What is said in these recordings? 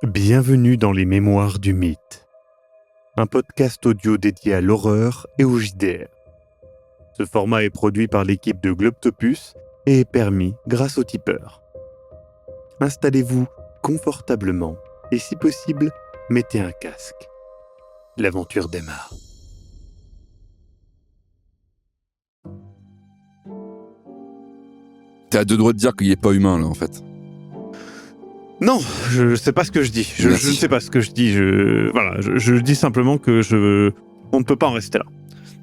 Bienvenue dans les Mémoires du Mythe, un podcast audio dédié à l'horreur et au JDR. Ce format est produit par l'équipe de Globtopus et est permis grâce au tipeur. Installez-vous confortablement et si possible, mettez un casque. L'aventure démarre. T'es à deux doigts de dire qu'il est pas humain là en fait. Non, je sais pas ce que je dis. Je ne sais pas ce que je dis. Je dis simplement que on ne peut pas en rester là.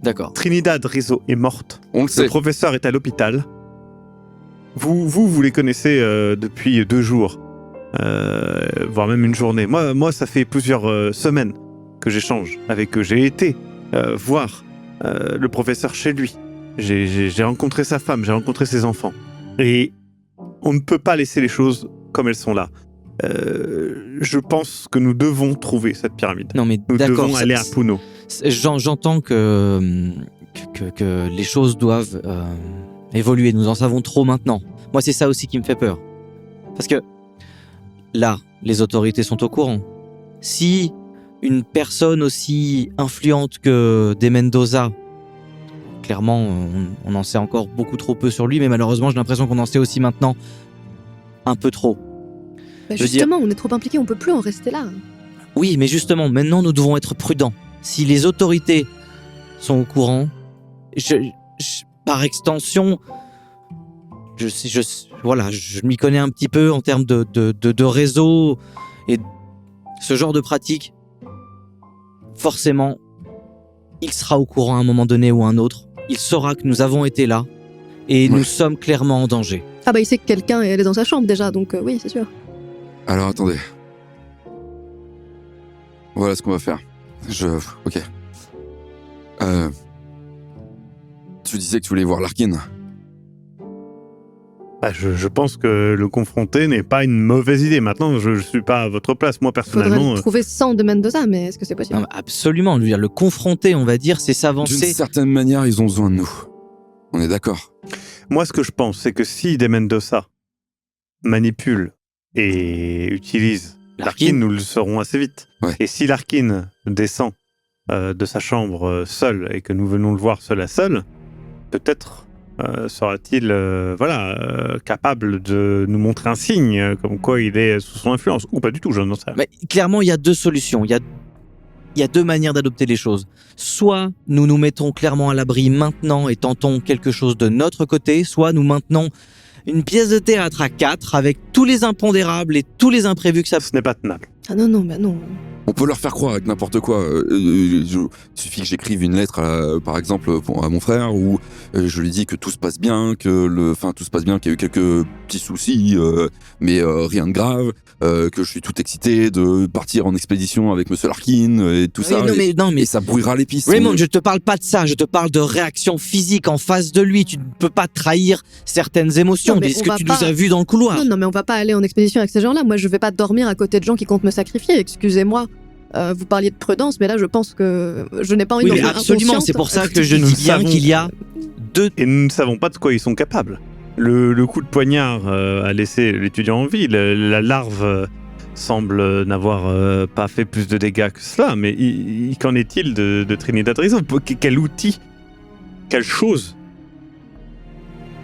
D'accord. Trinidad Rizzo est morte. On le sait. Le professeur est à l'hôpital. Vous les connaissez depuis 2 jours, voire même une journée. Moi, ça fait plusieurs semaines que j'échange avec eux. J'ai été voir le professeur chez lui. J'ai rencontré sa femme, j'ai rencontré ses enfants. Et on ne peut pas laisser les choses comme elles sont là. Je pense que nous devons trouver cette pyramide. Non mais Nous d'accord. devons aller à Puno. J'entends que les choses doivent évoluer. Nous en savons trop maintenant. Moi, c'est ça aussi qui me fait peur. Parce que là, les autorités sont au courant. Si une personne aussi influente que De Mendoza, clairement, on en sait encore beaucoup trop peu sur lui, mais malheureusement, j'ai l'impression qu'on en sait aussi maintenant un peu trop. Bah justement, on est trop impliqués, on peut plus en rester là. Oui, mais justement, maintenant, nous devons être prudents. Si les autorités sont au courant, par extension, je m'y connais un petit peu en termes de réseau et ce genre de pratique. Forcément, il sera au courant à un moment donné ou à un autre. Il saura que nous avons été là et nous sommes clairement en danger. Ah bah il sait que quelqu'un est allé dans sa chambre déjà, donc oui, c'est sûr. Alors attendez. Voilà ce qu'on va faire. Ok. Tu disais que tu voulais voir Larkin. Bah, je pense que le confronter n'est pas une mauvaise idée. Maintenant, je ne suis pas à votre place. Moi, personnellement... Faudrait le trouver sans De Mendoza, mais est-ce que c'est possible? Non, absolument. Le confronter, on va dire, c'est s'avancer. D'une certaine manière, ils ont besoin de nous. On est d'accord. Moi, ce que je pense, c'est que si De Mendoza manipule et utilise Larkin, nous le saurons assez vite. Ouais. Et si Larkin descend de sa chambre seul et que nous venons le voir seul à seul, peut-être sera-t-il capable de nous montrer un signe comme quoi il est sous son influence. Ou pas du tout, je n'en sais rien. Mais clairement, il y a 2 solutions. Il y a 2 manières d'adopter les choses. Soit nous nous mettons clairement à l'abri maintenant et tentons quelque chose de notre côté, soit nous maintenons une pièce de théâtre à 4 avec tous les impondérables et tous les imprévus que ça... Ce n'est pas tenable. Ah non, bah non. On peut leur faire croire avec n'importe quoi. Il suffit que j'écrive une lettre, par exemple, à mon frère, où je lui dis que tout se passe bien, qu'il y a eu quelques petits soucis, mais rien de grave, que je suis tout excité de partir en expédition avec Monsieur Larkin et tout ça. Et ça brouillera les pistes. Raymond, je te parle pas de ça, je te parle de réaction physique en face de lui. Tu ne peux pas trahir certaines émotions, ce que tu nous as vu dans le couloir. Non, mais on va pas aller en expédition avec ces gens-là. Moi, je vais pas dormir à côté de gens qui comptent me sacrifier, excusez-moi. Vous parliez de prudence, mais là, je pense que je n'ai pas envie de faire absolument, c'est pour ça que je dis bien qu'il y a 2... Et nous ne savons pas de quoi ils sont capables. Le coup de poignard a laissé l'étudiant en vie. La larve semble n'avoir pas fait plus de dégâts que cela, mais qu'en est-il de Trinidad Rizzo? Quel outil, quelle chose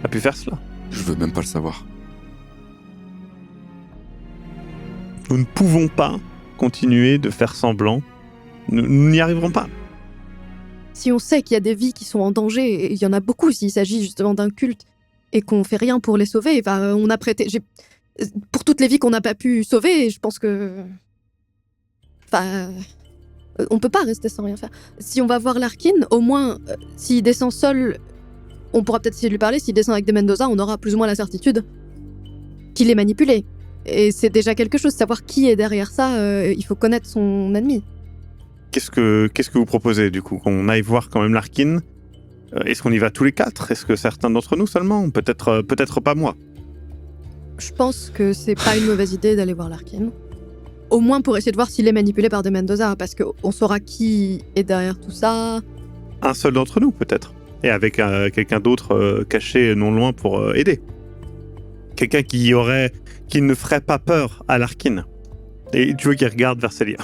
a pu faire cela? Je veux même pas le savoir. Nous ne pouvons pas continuer de faire semblant. Nous n'y arriverons pas. Si on sait qu'il y a des vies qui sont en danger, et il y en a beaucoup s'il s'agit justement d'un culte, et qu'on fait rien pour les sauver, on a prêté... Pour toutes les vies qu'on n'a pas pu sauver, je pense que... on peut pas rester sans rien faire. Si on va voir Larkin, au moins, s'il descend seul, on pourra peut-être essayer de lui parler. S'il descend avec De Mendoza, on aura plus ou moins la certitude qu'il est manipulé. Et c'est déjà quelque chose, savoir qui est derrière ça, il faut connaître son ennemi. Qu'est-ce que vous proposez, du coup? Qu'on aille voir quand même Larkin? Est-ce qu'on y va tous les 4? Est-ce que certains d'entre nous seulement? Peut-être pas moi. Je pense que c'est pas une mauvaise idée d'aller voir Larkin. Au moins pour essayer de voir s'il est manipulé par De Mendoza, parce qu'on saura qui est derrière tout ça. Un seul d'entre nous, peut-être. Et avec quelqu'un d'autre caché non loin pour aider. Quelqu'un qui ne ferait pas peur à Larkin. Et tu vois qu'il regarde vers Célia.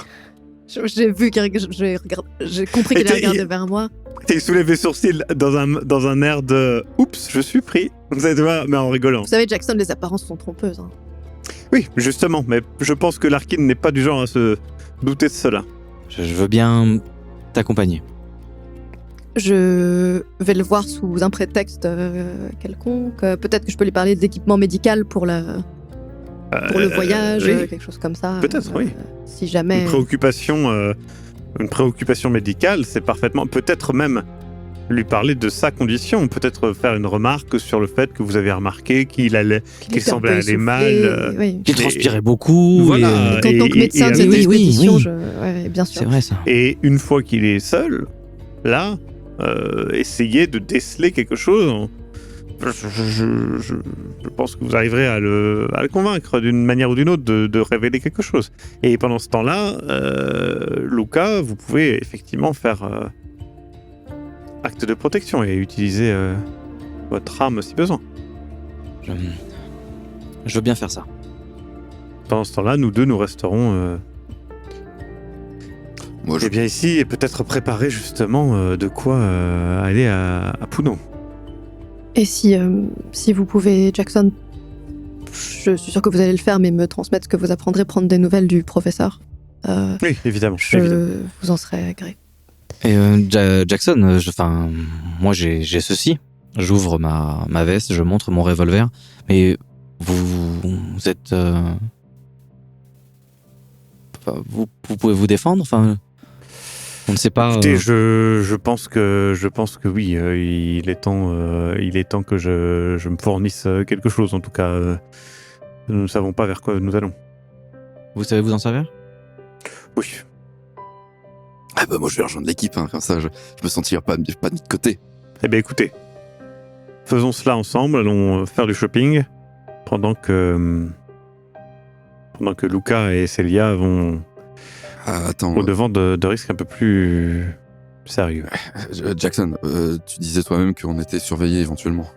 J'ai vu j'ai compris qu'il Et regardait vers moi. Il soulève les sourcils dans un air de « Oups, je suis pris ». Vous savez, mais en rigolant. Vous savez, Jackson, les apparences sont trompeuses. Hein. Oui, justement, mais je pense que Larkin n'est pas du genre à se douter de cela. Je veux bien t'accompagner. Je vais le voir sous un prétexte quelconque. Peut-être que je peux lui parler d'équipement médical pour le voyage, oui. quelque chose comme ça. Peut-être, oui. Si jamais... Une préoccupation médicale, c'est parfaitement... Peut-être même lui parler de sa condition, peut-être faire une remarque sur le fait que vous avez remarqué qu'il semblait aller mal. Oui. Qu'il transpirait beaucoup. Voilà. En tant que médecin de cette oui, expédition, oui. ouais, bien sûr. C'est vrai ça. Et une fois qu'il est seul, là, essayez de déceler quelque chose. Je pense que vous arriverez à le convaincre d'une manière ou d'une autre de révéler quelque chose. Et pendant ce temps-là, Luca, vous pouvez effectivement faire acte de protection et utiliser votre arme si besoin. Je veux bien faire ça. Pendant ce temps-là, nous deux, nous resterons Moi, eh bien ici et peut-être préparer justement de quoi aller à Puno. Et si vous pouvez, Jackson, je suis sûr que vous allez le faire, mais me transmettre ce que vous apprendrez, prendre des nouvelles du professeur. Oui, évidemment. Je vous en serai gré. Et Jackson, moi j'ai ceci. J'ouvre ma veste, je montre mon revolver. Mais vous êtes... Vous pouvez vous défendre. Enfin, on ne sait pas. Écoutez, je pense que oui. Il est temps que je me fournisse quelque chose. En tout cas, nous ne savons pas vers quoi nous allons. Vous savez vous en servir? Oui. Ah bah moi je vais rejoindre l'équipe, hein, comme ça je me sentirai pas mis de côté. Eh bien écoutez, faisons cela ensemble. Allons faire du shopping pendant que Luca et Célia vont Ah, attends, au devant de risques un peu plus sérieux. Jackson, tu disais toi-même qu'on était surveillés éventuellement.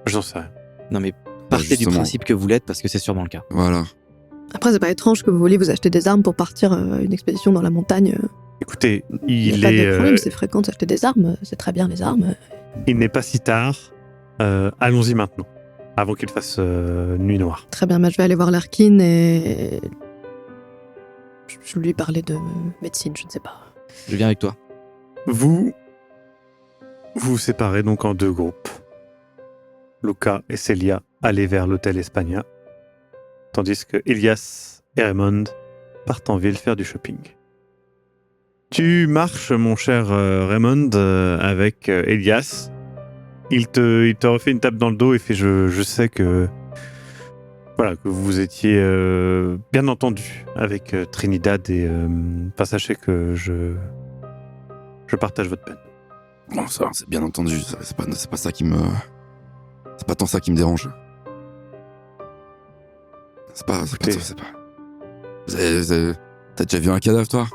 J'en sais rien. Non mais partez du justement. principe que vous l'êtes parce que c'est sûrement le cas. Voilà. Après, c'est pas étrange que vous vouliez vous acheter des armes pour partir une expédition dans la montagne. Écoutez, Il n'y a pas de problème, c'est fréquent d'acheter des armes. C'est très bien, les armes. il n'est pas si tard. Allons-y maintenant, avant qu'il fasse nuit noire. Très bien, je vais aller voir Larkin et... Je lui parlais de médecine, je ne sais pas. Je viens avec toi. Vous vous séparez donc en deux groupes. Luca et Célia allaient vers l'hôtel Espagna, tandis que Elias et Raymond partent en ville faire du shopping. Tu marches, mon cher Raymond, avec Elias. Il te refait une tape dans le dos et fait je sais que vous étiez bien entendu avec Trinidad et sachez que je partage votre peine. Bon, ça, c'est bien entendu, c'est pas ça qui me... C'est pas tant ça qui me dérange. C'est pas... T'as déjà vu un cadavre, toi?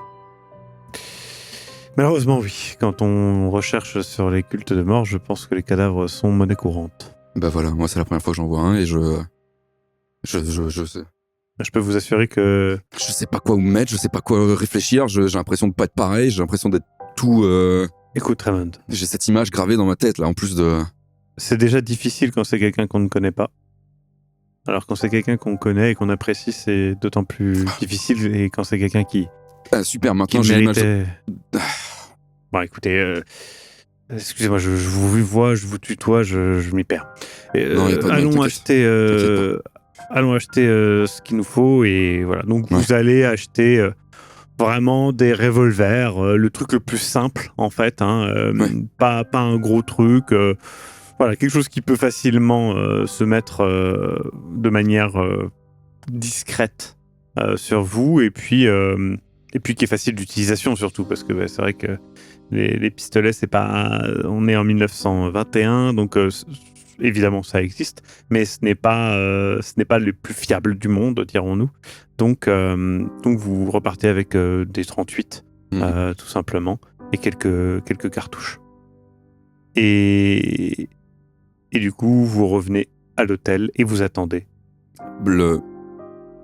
Malheureusement, oui. Quand on recherche sur les cultes de mort, je pense que les cadavres sont monnaie courante. Bah voilà, moi c'est la première fois que j'en vois un et je sais. Je peux vous assurer que... Je sais pas quoi me mettre, je sais pas quoi réfléchir, j'ai l'impression de pas être pareil, j'ai l'impression d'être tout... Écoute, Raymond, J'ai cette image gravée dans ma tête, là, en plus de... c'est déjà difficile quand c'est quelqu'un qu'on ne connaît pas. Alors quand c'est quelqu'un qu'on connaît et qu'on apprécie, c'est d'autant plus difficile. Et quand c'est quelqu'un qui Ah, super, maintenant j'ai l'image... méritait... Bon, écoutez, excusez-moi, je vous vois, je vous tutoie, je m'y perds. Non, y a pas de mal, Allons t'inquiète. acheter, ce qu'il nous faut et voilà. Donc vous allez acheter vraiment des revolvers, le truc le plus simple en fait, pas un gros truc. Voilà, quelque chose qui peut facilement se mettre de manière discrète sur vous et puis qui est facile d'utilisation surtout parce que c'est vrai que les pistolets, c'est pas... On est en 1921, donc évidemment ça existe, mais ce n'est pas le plus fiable du monde, dirons-nous. Donc vous repartez avec des 38, tout simplement, et quelques cartouches. Et du coup, vous revenez à l'hôtel et vous attendez.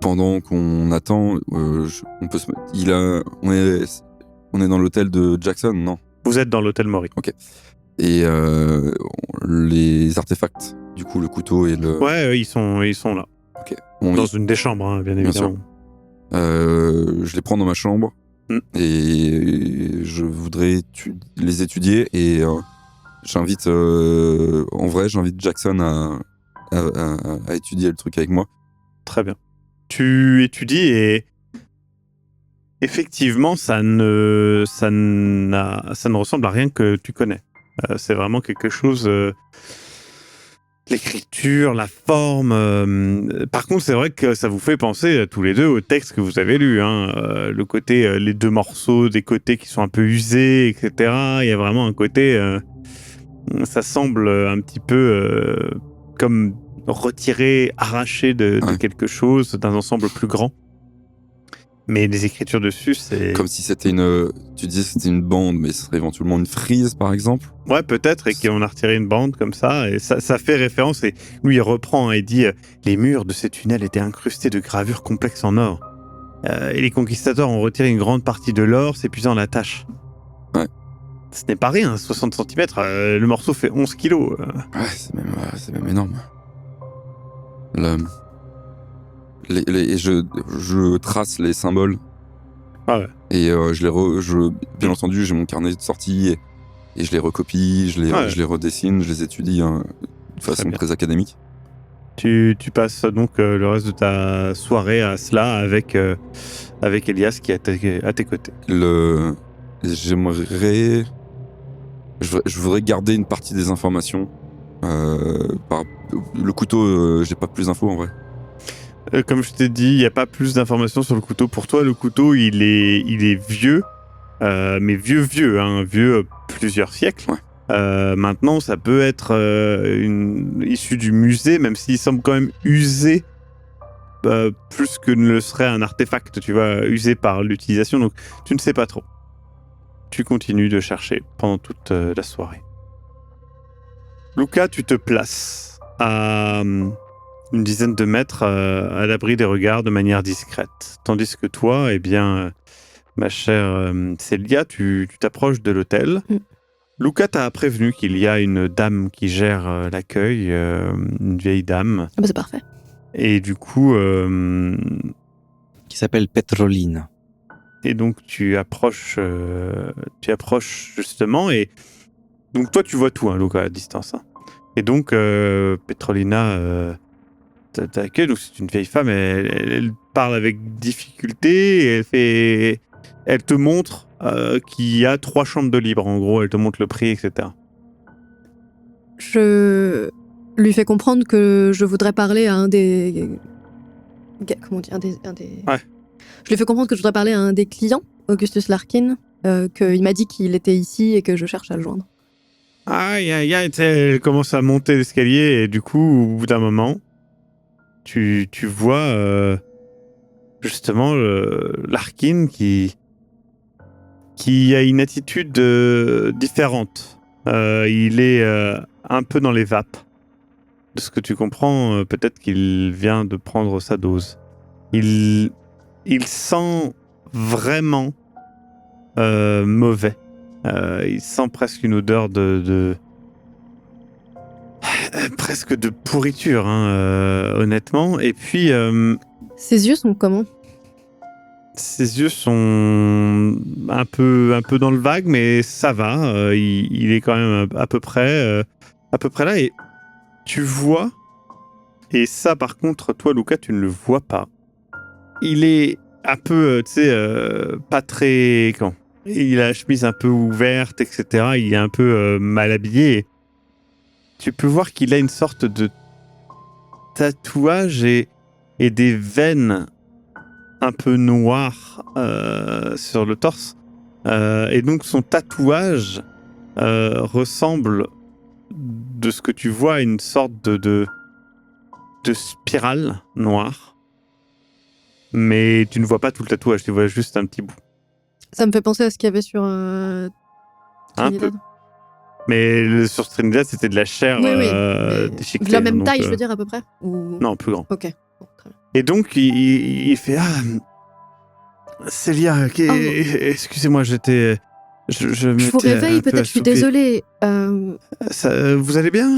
pendant qu'on attend, on peut on est dans l'hôtel de Jackson, non? Vous êtes dans l'hôtel Maury. Et les artefacts, du coup, le couteau et le... Ouais, ils sont là. Ok. Bon, Dans une des chambres, hein, bien évidemment. je les prends dans ma chambre et je voudrais les étudier et j'invite Jackson à étudier le truc avec moi. Très bien. Tu étudies et effectivement, ça ne ressemble à rien que tu connais. C'est vraiment quelque chose... l'écriture, la forme... Par contre, c'est vrai que ça vous fait penser tous les deux au texte que vous avez lu. Hein. Le côté, les deux morceaux, des côtés qui sont un peu usés, etc. Il y a vraiment un côté... ça semble un petit peu comme retiré, arraché de quelque chose, d'un ensemble plus grand. Mais les écritures dessus, c'est... Comme si c'était tu disais que c'était une bande, mais ce serait éventuellement une frise, par exemple. Ouais, peut-être, et qu'on a retiré une bande comme ça, et ça fait référence, et lui il reprend et dit les murs de ces tunnels étaient incrustés de gravures complexes en or. Et les conquistadors ont retiré une grande partie de l'or, s'épuisant la tâche. Ouais. Ce n'est pas rien, 60 cm, le morceau fait 11 kilos. Ouais, c'est même énorme. Je trace les symboles. Ah ouais. Et bien entendu, j'ai mon carnet de sortie et je les recopie, je les redessine, je les étudie de façon très académique. Tu passes donc le reste de ta soirée à cela avec Elias qui est à tes côtés. Je voudrais garder une partie des informations. Le couteau, j'ai pas plus d'infos en vrai. Comme je t'ai dit, il n'y a pas plus d'informations sur le couteau. Pour toi, le couteau, il est vieux, mais vieux, hein, vieux plusieurs siècles. Ouais. Maintenant, ça peut être issu du musée, même s'il semble quand même usé plus que ne le serait un artefact, tu vois, usé par l'utilisation. Donc, tu ne sais pas trop. Tu continues de chercher pendant toute la soirée. Luca, tu te places à une dizaine de mètres à l'abri des regards de manière discrète. Tandis que toi, eh bien, ma chère Célia, tu t'approches de l'hôtel. Luca t'a prévenu qu'il y a une dame qui gère l'accueil, une vieille dame. Ah bah c'est parfait. Et du coup... Qui s'appelle Petrolina. Et donc tu approches justement, et donc toi tu vois tout, hein, Luca, à distance. Hein. Et donc Petrolina t'accueille, donc c'est une vieille femme, elle parle avec difficulté, et elle te montre qu'il y a 3 chambres de libre, en gros, elle te montre le prix, etc. Je lui fais comprendre que je voudrais parler à un des... Comment dire, un des... Ouais. Je lui fais comprendre que je voudrais parler à un des clients, Augustus Larkin, qu'il m'a dit qu'il était ici et que je cherche à le joindre. Aïe, elle commence à monter l'escalier, et du coup, au bout d'un moment, tu vois justement Larkin qui a une attitude différente. Il est un peu dans les vapes. De ce que tu comprends, peut-être qu'il vient de prendre sa dose. Il sent vraiment mauvais. Il sent presque une odeur de presque de pourriture, hein, honnêtement. Et puis... Ses yeux sont comment ? Ses yeux sont un peu dans le vague, mais ça va. Il est quand même à peu près là. Et tu vois, et ça par contre, toi Luca, tu ne le vois pas. Il est un peu, pas très... Il a la chemise un peu ouverte, etc. Il est un peu mal habillé. Tu peux voir qu'il a une sorte de tatouage et des veines un peu noires sur le torse. Et donc son tatouage ressemble, de ce que tu vois, à une sorte de spirale noire. Mais tu ne vois pas tout le tatouage, tu vois juste un petit bout. Ça me fait penser à ce qu'il y avait sur Un Trinidad. peu. Mais sur Trinidad, c'était de la chair Oui. déchiquetée. De la même donc, taille, je veux dire, à peu près ou... Non, plus grand. Ok. Bon, très bien. Et donc, il fait Célia, excusez-moi, je Je vous m'étais réveille, un peu peut-être, je suis assoupi. désolée. Vous allez bien?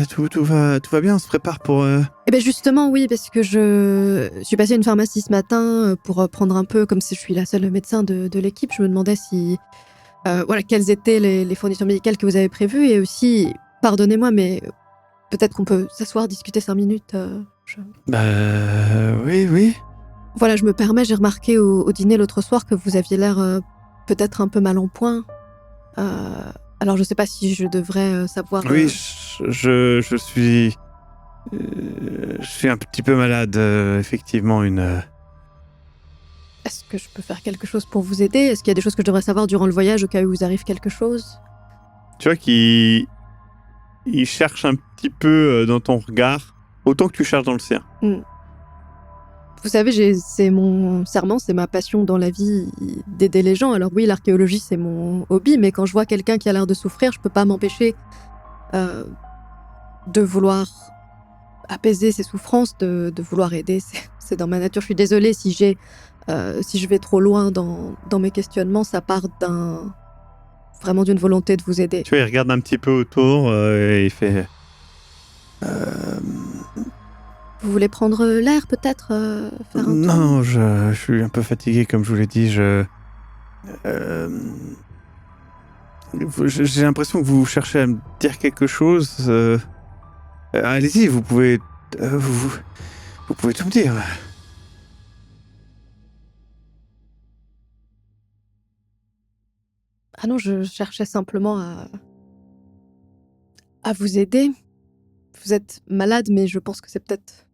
Tout va bien? On se prépare pour... Eh bien justement, oui, parce que je suis passée à une pharmacie ce matin pour prendre un peu, comme si je suis la seule médecin de l'équipe, je me demandais si... voilà, quelles étaient les fournitures médicales que vous avez prévues, et aussi, pardonnez-moi, mais peut-être qu'on peut s'asseoir, discuter 5 minutes. Oui. Voilà, je me permets, j'ai remarqué au dîner l'autre soir que vous aviez l'air peut-être un peu mal en point. Alors je sais pas si je devrais savoir... Oui, je suis... je suis un petit peu malade, effectivement, Est-ce que je peux faire quelque chose pour vous aider? Est-ce qu'il y a des choses que je devrais savoir durant le voyage au cas où vous arrive quelque chose? Tu vois qu'il cherche un petit peu dans ton regard, autant que tu cherches dans le sien. Vous savez, c'est mon serment, c'est ma passion dans la vie d'aider les gens. Alors oui, l'archéologie, c'est mon hobby, mais quand je vois quelqu'un qui a l'air de souffrir, je peux pas m'empêcher de vouloir apaiser ses souffrances, de vouloir aider. C'est dans ma nature. Je suis désolée si je vais trop loin dans mes questionnements, ça part vraiment d'une volonté de vous aider. Tu vois, il regarde un petit peu autour et il fait... Vous voulez prendre l'air, peut-être, faire un tour? Non, je suis un peu fatigué, comme je vous l'ai dit. J'ai l'impression que vous cherchez à me dire quelque chose. Allez-y, vous pouvez tout me dire. Ah non, je cherchais simplement à vous aider. Vous êtes malade, mais je pense que c'est peut-être...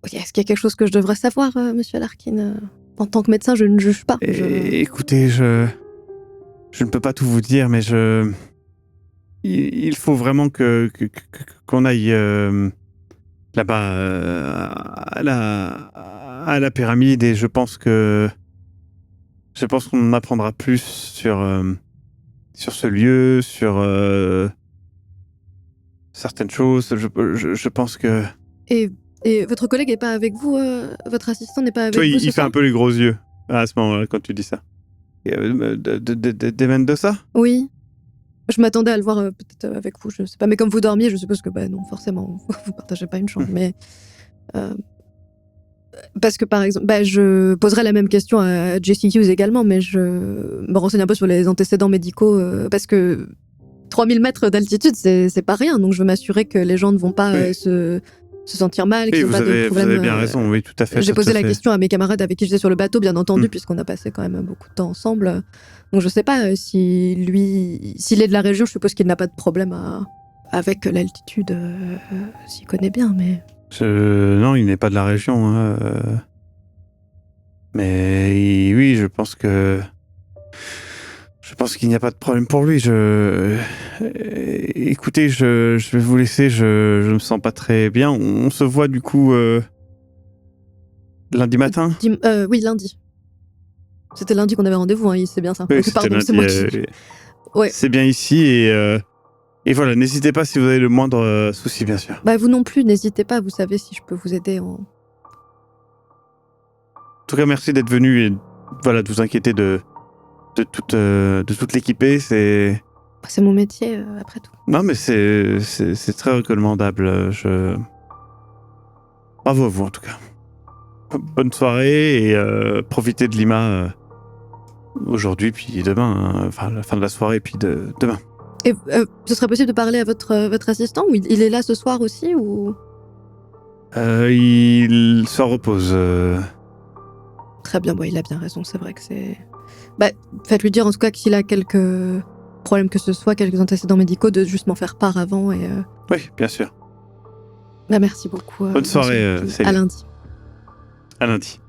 Ok, est-ce qu'il y a quelque chose que je devrais savoir, monsieur Larkin? En tant que médecin, je ne juge pas. Écoutez, je ne peux pas tout vous dire, mais il faut vraiment qu'on aille là-bas à la pyramide, et je pense qu'on en apprendra plus sur ce lieu, sur certaines choses. Je pense que... Et votre collègue n'est pas avec vous, votre assistant n'est pas avec toi, vous il fait un peu les gros yeux à ce moment-là quand tu dis ça. Des Mendoza? Oui. Je m'attendais à le voir peut-être avec vous, je sais pas. Mais comme vous dormiez, je suppose que non, forcément, vous partagez pas une chambre. Mais parce que par exemple, je poserais la même question à Jessie Hughes également, mais je me renseigne un peu sur les antécédents médicaux parce que 3000 mètres d'altitude, c'est pas rien. Donc je veux m'assurer que les gens ne vont pas se sentir mal, qu'ils n'ont pas de problème. Vous avez bien raison, oui, tout à fait. J'ai posé la question à mes camarades avec qui j'étais sur le bateau, bien entendu, puisqu'on a passé quand même beaucoup de temps ensemble. Donc je sais pas s'il est de la région, je suppose qu'il n'a pas de problème avec l'altitude, s'il connaît bien, mais... Non, il n'est pas de la région. Hein. Mais oui, je pense qu'il n'y a pas de problème pour lui. Écoutez, je vais vous laisser, je me sens pas très bien. On se voit du coup lundi matin? Oui, lundi. C'était lundi qu'on avait rendez-vous, hein, c'est bien ça. Oui, Pardon, lundi, c'est moi qui... Ouais. C'est bien ici et voilà, n'hésitez pas si vous avez le moindre souci, bien sûr. Vous non plus, n'hésitez pas, vous savez si je peux vous aider en... En tout cas, merci d'être venu et voilà, de vous inquiéter de toute l'équipée, c'est mon métier, après tout. Non, mais c'est très recommandable. Bravo à vous, en tout cas. Bonne soirée et profitez de Lima aujourd'hui, puis demain. Enfin, la fin de la soirée, puis demain. Et ce serait possible de parler à votre assistant, ou il est là ce soir aussi, ou... Il se repose. Très bien, il a bien raison, c'est vrai que c'est... faites-lui dire en tout cas que s'il a quelques problèmes que ce soit, quelques antécédents médicaux, de juste m'en faire part avant et... Oui, bien sûr. Merci beaucoup. Bonne soirée, à lundi. À lundi.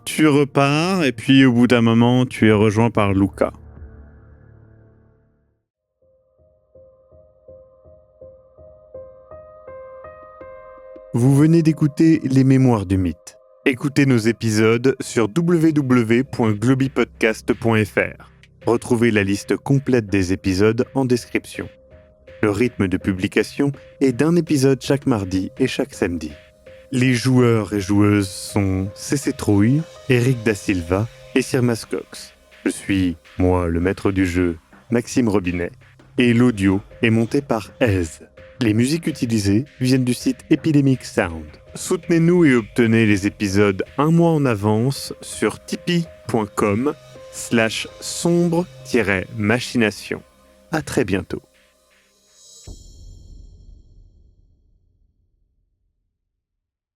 Tu repars et puis au bout d'un moment, tu es rejoint par Luca. Vous venez d'écouter Les Mémoires du Mythe. Écoutez nos épisodes sur www.globipodcast.fr. Retrouvez la liste complète des épisodes en description. Le rythme de publication est d'un épisode chaque mardi et chaque samedi. Les joueurs et joueuses sont CC Trouille, Eric Da Silva et Sir Mascox. Je suis, moi, le maître du jeu, Maxime Robinet, et l'audio est monté par Ez. Les musiques utilisées viennent du site Epidemic Sound. Soutenez-nous et obtenez les épisodes un mois en avance sur tipeee.com/sombre-machination. À très bientôt.